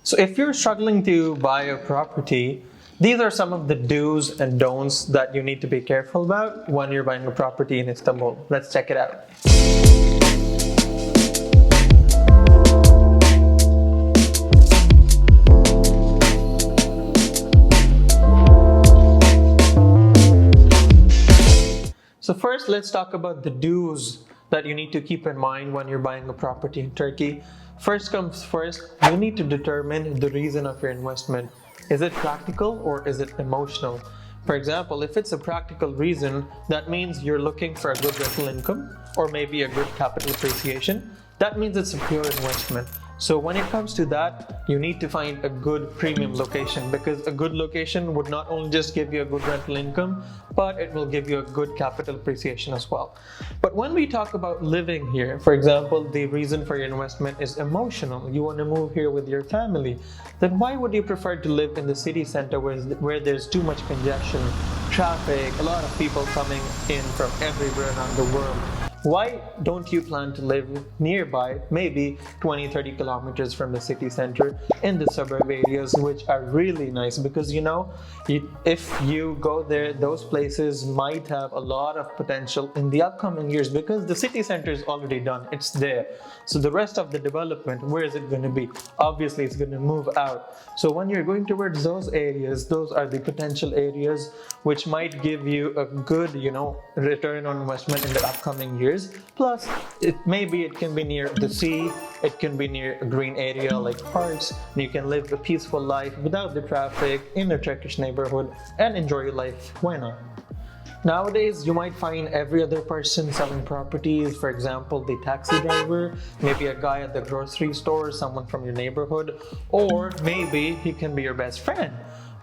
So if you're struggling to buy a property, these are some of the do's and don'ts that you need to be careful about when you're buying a property in Istanbul. Let's check it out. So first, let's talk about the do's that you need to keep in mind when you're buying a property in Turkey. First comes first, you need to determine the reason of your investment. Is it practical or is it emotional? For example, if it's a practical reason, that means you're looking for a good rental income or maybe a good capital appreciation. That means it's a pure investment. So when it comes to that, you need to find a good premium location, because a good location would not only just give you a good rental income, but it will give you a good capital appreciation as well. But when we talk about living here, for example, the reason for your investment is emotional. You want to move here with your family. Then why would you prefer to live in the city center where there's too much congestion, traffic, a lot of people coming in from everywhere around the world? Why don't you plan to live nearby, maybe 20-30 kilometers from the city center in the suburb areas, which are really nice? Because if you go there, those places might have a lot of potential in the upcoming years, because the city center is already done, it's there. So the rest of the development, where is it going to be? Obviously, it's going to move out. So when you're going towards those areas, those are the potential areas which might give you a good, return on investment in the upcoming years. Plus, it can be near the sea, it can be near a green area like parks, and you can live a peaceful life without the traffic in a Turkish neighborhood and enjoy your life. Why not? Nowadays, you might find every other person selling properties. For example, the taxi driver, maybe a guy at the grocery store, someone from your neighborhood, or maybe he can be your best friend.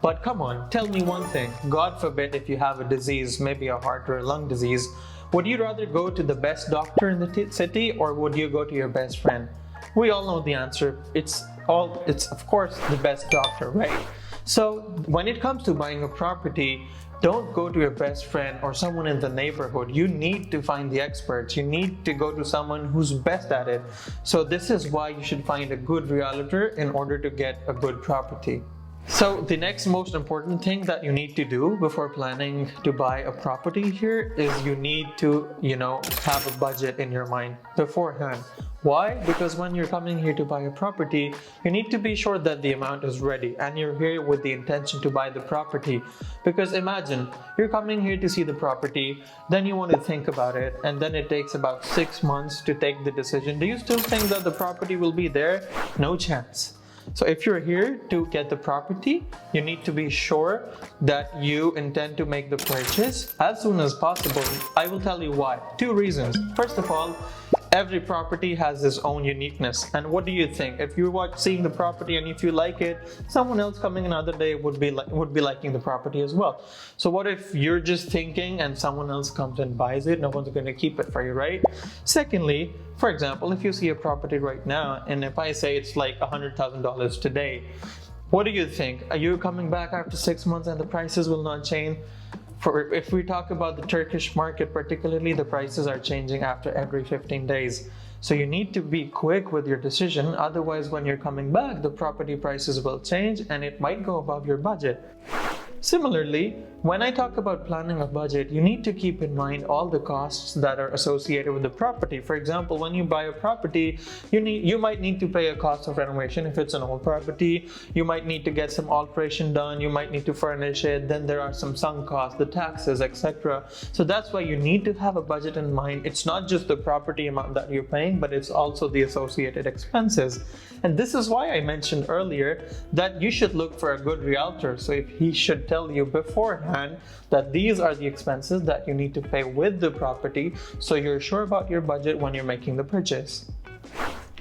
But come on, tell me one thing. God forbid if you have a disease, maybe a heart or a lung disease, would you rather go to the best doctor in the city, or would you go to your best friend? We all know the answer. It's of course the best doctor, right? So when it comes to buying a property, don't go to your best friend or someone in the neighborhood. You need to find the experts. You need to go to someone who's best at it. So this is why you should find a good realtor in order to get a good property. So the next most important thing that you need to do before planning to buy a property here is you need to, have a budget in your mind beforehand. Why? Because when you're coming here to buy a property, you need to be sure that the amount is ready and you're here with the intention to buy the property. Because imagine, you're coming here to see the property, then you want to think about it, and then it takes about 6 months to take the decision. Do you still think that the property will be there? No chance. So if you're here to get the property, you need to be sure that you intend to make the purchase as soon as possible. I will tell you why. 2 reasons. First of all, every property has its own uniqueness. And what do you think? If you're seeing the property and if you like it, someone else coming another day would be liking the property as well. So what if you're just thinking and someone else comes and buys it? No one's going to keep it for you, right? Secondly, for example, if you see a property right now, and if I say it's like $100,000 today, what do you think? Are you coming back after 6 months and the prices will not change? If we talk about the Turkish market particularly, the prices are changing after every 15 days. So you need to be quick with your decision. Otherwise, when you're coming back, the property prices will change and it might go above your budget. Similarly, when I talk about planning a budget, you need to keep in mind all the costs that are associated with the property. For example, when you buy a property, you might need to pay a cost of renovation if it's an old property. You might need to get some alteration done. You might need to furnish it. Then there are some sunk costs, the taxes, etc. So that's why you need to have a budget in mind. It's not just the property amount that you're paying, but it's also the associated expenses. And this is why I mentioned earlier that you should look for a good realtor. So if he should tell you beforehand that these are the expenses that you need to pay with the property, so you're sure about your budget when you're making the purchase.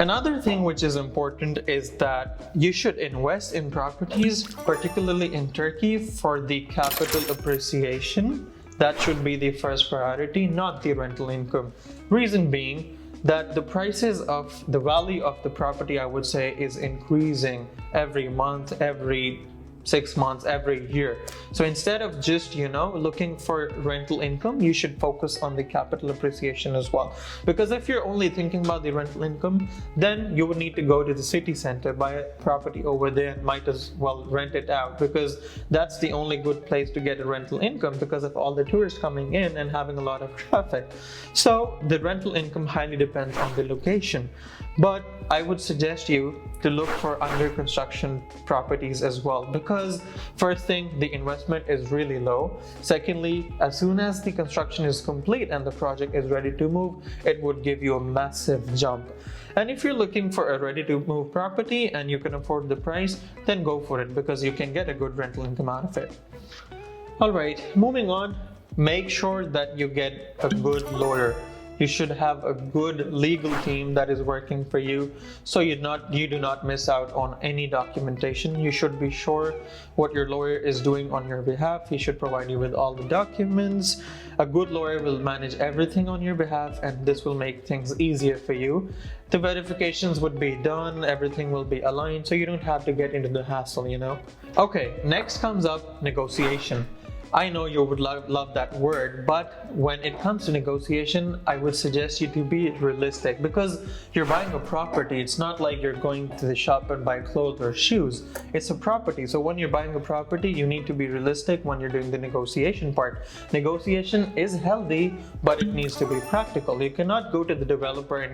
Another thing which is important is that you should invest in properties, particularly in Turkey, for the capital appreciation. That should be the first priority, not the rental income. Reason being that the prices of the value of the property, I would say, is increasing every month, every 6 months, every year. So instead of just, looking for rental income, you should focus on the capital appreciation as well. Because if you're only thinking about the rental income, then you would need to go to the city center, buy a property over there, and might as well rent it out, because that's the only good place to get a rental income because of all the tourists coming in and having a lot of traffic. So the rental income highly depends on the location. But I would suggest you to look for under construction properties as well, because first thing, the investment is really low. Secondly, as soon as the construction is complete and the project is ready to move, it would give you a massive jump. And if you're looking for a ready to move property and you can afford the price, then go for it, because you can get a good rental income out of it. Alright, moving on, make sure that you get a good lawyer. You should have a good legal team that is working for you, so you do not miss out on any documentation. You should be sure what your lawyer is doing on your behalf. He should provide you with all the documents. A good lawyer will manage everything on your behalf, and this will make things easier for you. The verifications would be done, everything will be aligned, so you don't have to get into the hassle, Okay, next comes up negotiation. I know you would love that word, but when it comes to negotiation, I would suggest you to be realistic, because you're buying a property. It's not like you're going to the shop and buy clothes or shoes. It's a property. So when you're buying a property, you need to be realistic when you're doing the negotiation part. Negotiation is healthy, but it needs to be practical. You cannot go to the developer and,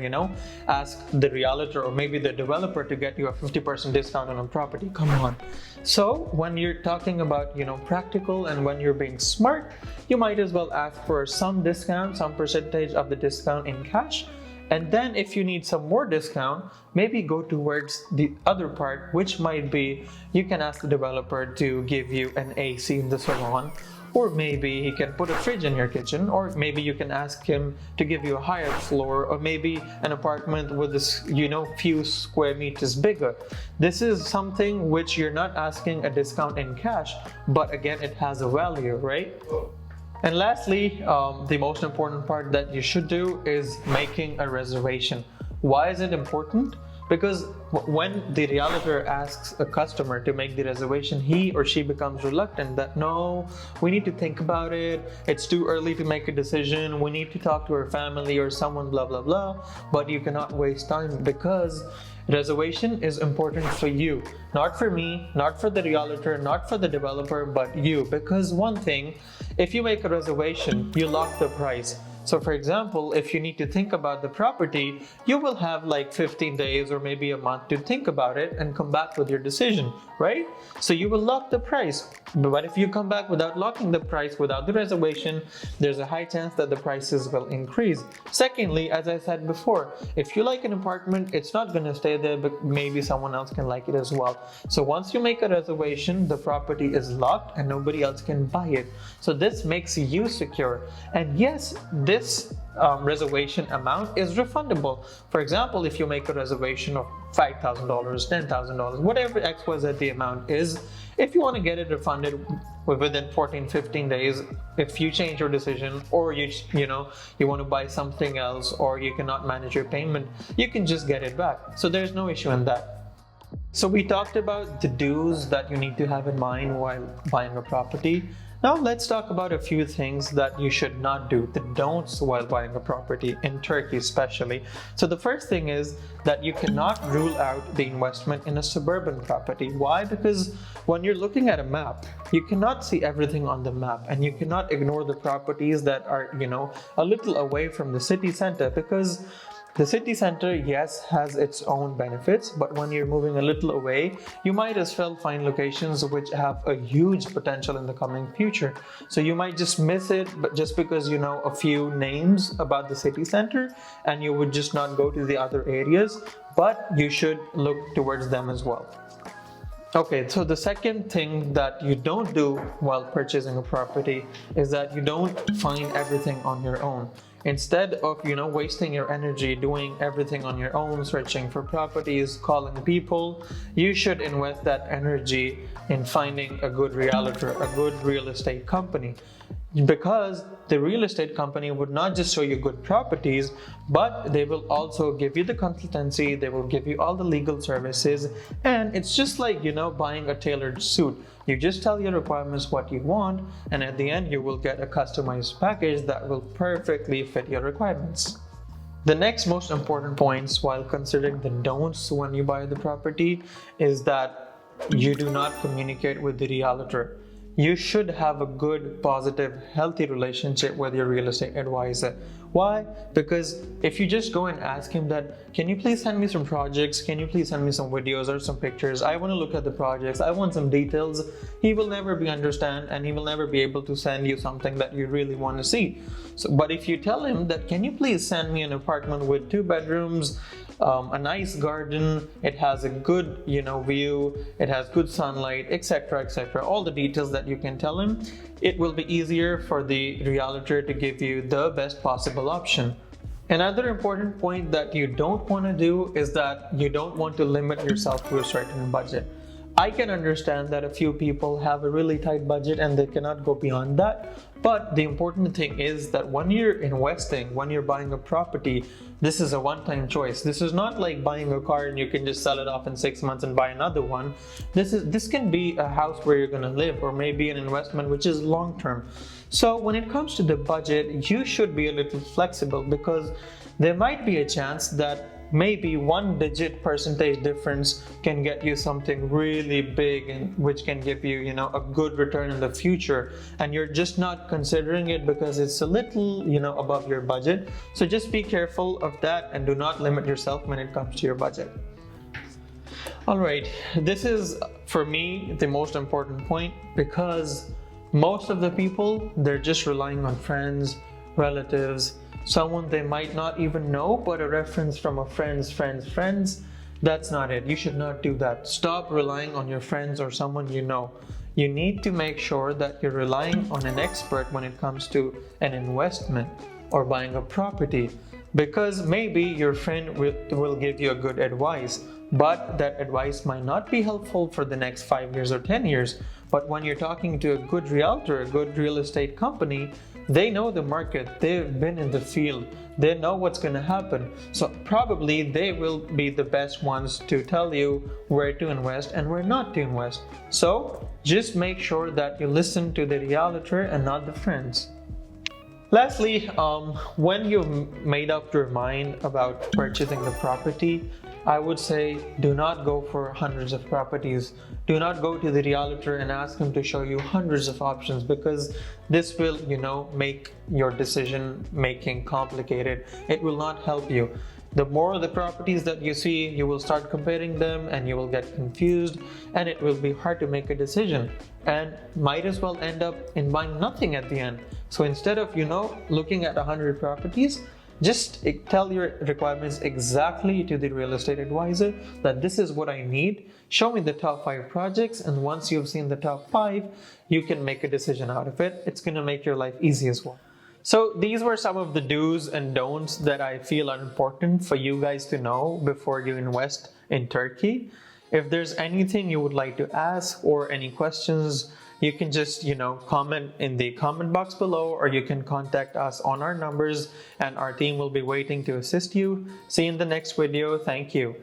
ask the realtor or maybe the developer to get you a 50% discount on a property. Come on. So when you're talking about, practical, and when you're being smart, you might as well ask for some discount, some percentage of the discount in cash. And then if you need some more discount, maybe go towards the other part, which might be you can ask the developer to give you an AC in the salon, or maybe he can put a fridge in your kitchen, or maybe you can ask him to give you a higher floor, or maybe an apartment with this, few square meters bigger. This is something which you're not asking a discount in cash, but again, it has a value, right? And lastly, the most important part that you should do is making a reservation. Why is it important? Because when the realtor asks a customer to make the reservation, he or she becomes reluctant that, no, we need to think about it. It's too early to make a decision. We need to talk to our family or someone, blah, blah, blah. But you cannot waste time, because reservation is important for you, not for me, not for the realtor, not for the developer, but you. Because one thing, if you make a reservation, you lock the price. So for example, if you need to think about the property, you will have like 15 days or maybe a month to think about it and come back with your decision, right? So you will lock the price. But if you come back without locking the price, without the reservation, there's a high chance that the prices will increase. Secondly, as I said before, if you like an apartment, it's not going to stay there, but maybe someone else can like it as well. So once you make a reservation, the property is locked and nobody else can buy it. So this makes you secure. And yes, this reservation amount is refundable. For example, if you make a reservation of $5,000, $10,000, whatever XYZ the amount is, if you want to get it refunded within 14-15 days, if you change your decision, or you want to buy something else, or you cannot manage your payment, you can just get it back. So there's no issue in that. So we talked about the do's that you need to have in mind while buying a property. Now let's talk about a few things that you should not do, the don'ts while buying a property in Turkey especially. So the first thing is that you cannot rule out the investment in a suburban property. Why? Because when you're looking at a map, you cannot see everything on the map, and you cannot ignore the properties that are, a little away from the city center, because the city center, yes, has its own benefits, but when you're moving a little away, you might as well find locations which have a huge potential in the coming future. So you might just miss it, but just because you know a few names about the city center, and you would just not go to the other areas, but you should look towards them as well. Okay, so the second thing that you don't do while purchasing a property is that you don't find everything on your own. Instead of, wasting your energy doing everything on your own, searching for properties, calling people, you should invest that energy in finding a good realtor, a good real estate company. because the real estate company would not just show you good properties, but they will also give you the consultancy, they will give you all the legal services, and it's just like, buying a tailored suit. You just tell your requirements what you want, and at the end you will get a customized package that will perfectly fit your requirements. The next most important points while considering the don'ts when you buy the property is that you do not communicate with the realtor. You should have a good, positive, healthy relationship with your real estate advisor. Why? Because if you just go and ask him that, can you please send me some projects? Can you please send me some videos or some pictures? I want to look at the projects. I want some details. He will never understand, and he will never be able to send you something that you really want to see. But if you tell him that, can you please send me an apartment with 2 bedrooms, a nice garden, it has a good view, it has good sunlight, etc., etc., all the details that you can tell him, it will be easier for the realtor to give you the best possible option. Another important point that you don't want to do is that you don't want to limit yourself to a certain budget. I can understand that a few people have a really tight budget and they cannot go beyond that. But the important thing is that when you're investing, when you're buying a property, this is a one-time choice. This is not like buying a car and you can just sell it off in 6 months and buy another one. This can be a house where you're going to live, or maybe an investment which is long-term. So when it comes to the budget, you should be a little flexible, because there might be a chance that maybe 1-digit percentage difference can get you something really big, and which can give you a good return in the future, and you're just not considering it because it's a little above your budget. So just be careful of that and do not limit yourself when it comes to your budget. Alright, this is for me the most important point, because most of the people, they're just relying on friends, relatives, someone they might not even know, but a reference from a friends. That's not it. You should not do that. Stop relying on your friends or someone you know. You need to make sure that you're relying on an expert when it comes to an investment or buying a property, because maybe your friend will give you a good advice, but that advice might not be helpful for the next 5 years or 10 years. But when you're talking to a good realtor, a good real estate company, they know the market, they've been in the field, they know what's going to happen. So probably they will be the best ones to tell you where to invest and where not to invest. So just make sure that you listen to the realtor and not the friends. Lastly, when you've made up your mind about purchasing the property, I would say do not go for hundreds of properties. Do not go to the realtor and ask him to show you hundreds of options, because this will, make your decision making complicated. It will not help you. The more the properties that you see, you will start comparing them and you will get confused, and it will be hard to make a decision, and might as well end up in buying nothing at the end. So instead of, looking at 100 properties, just tell your requirements exactly to the real estate advisor that this is what I need. Show me the top 5 projects, and once you've seen the top 5, you can make a decision out of it. It's going to make your life easy as well. So these were some of the do's and don'ts that I feel are important for you guys to know before you invest in Turkey. If there's anything you would like to ask or any questions, you can just, comment in the comment box below, or you can contact us on our numbers and our team will be waiting to assist you. See you in the next video. Thank you.